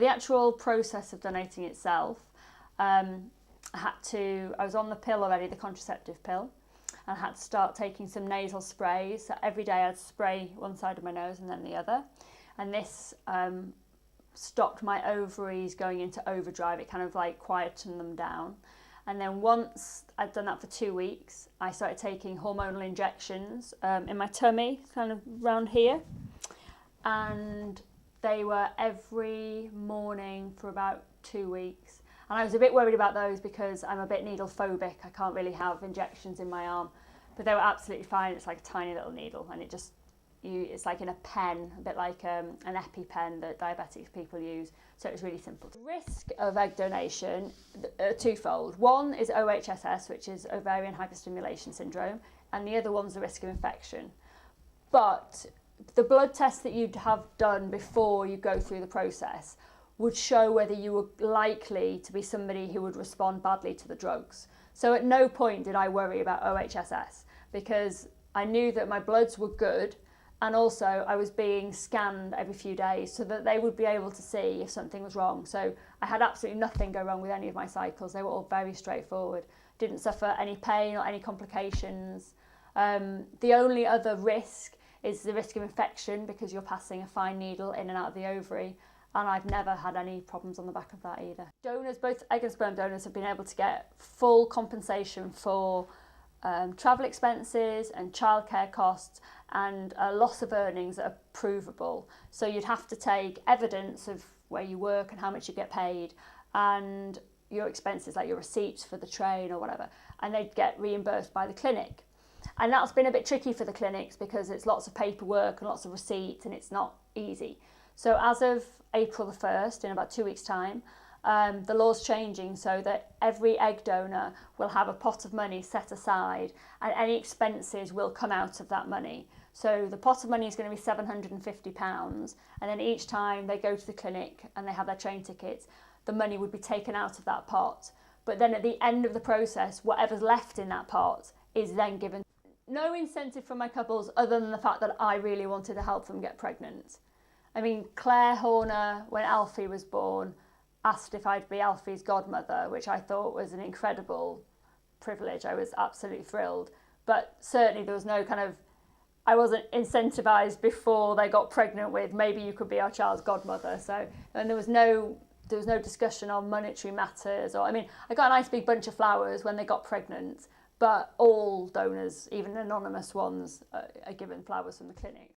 The actual process of donating itself, I was on the pill already, the contraceptive pill, and I had to start taking some nasal sprays. So every day I'd spray one side of my nose and then the other. And this stopped my ovaries going into overdrive. It kind of like quietened them down. And then once I'd done that for 2 weeks, I started taking hormonal injections in my tummy, kind of around here. And they were every morning for about 2 weeks. And I was a bit worried about those because I'm a bit needle phobic. I can't really have injections in my arm. But they were absolutely fine. It's like a tiny little needle, and it's like in a pen, a bit like an EpiPen that diabetic people use. So it was really simple. The risk of egg donation are twofold. One is OHSS, which is ovarian hyperstimulation syndrome, and the other one's the risk of infection. But the blood test that you'd have done before you go through the process would show whether you were likely to be somebody who would respond badly to the drugs. So at no point did I worry about OHSS because I knew that my bloods were good, and also I was being scanned every few days so that they would be able to see if something was wrong. So I had absolutely nothing go wrong with any of my cycles. They were all very straightforward. Didn't suffer any pain or any complications. The only other risk is the risk of infection because you're passing a fine needle in and out of the ovary, and I've never had any problems on the back of that either. Donors, both egg and sperm donors, have been able to get full compensation for travel expenses and childcare costs and a loss of earnings that are provable. So you'd have to take evidence of where you work and how much you get paid and your expenses, like your receipts for the train or whatever, and they'd get reimbursed by the clinic. And that's been a bit tricky for the clinics because it's lots of paperwork and lots of receipts and it's not easy. So as of April the 1st, in about 2 weeks' time, the law's changing so that every egg donor will have a pot of money set aside and any expenses will come out of that money. So the pot of money is going to be £750, and then each time they go to the clinic and they have their train tickets, the money would be taken out of that pot. But then at the end of the process, whatever's left in that pot is then given. No incentive for my couples other than the fact that I really wanted to help them get pregnant. I mean, Claire Horner, when Alfie was born, asked if I'd be Alfie's godmother, which I thought was an incredible privilege. I was absolutely thrilled. But certainly there was no I wasn't incentivized before they got pregnant with, maybe you could be our child's godmother. So, and there was no discussion on monetary matters. I got a nice big bunch of flowers when they got pregnant, but all donors, even anonymous ones, are given flowers from the clinic.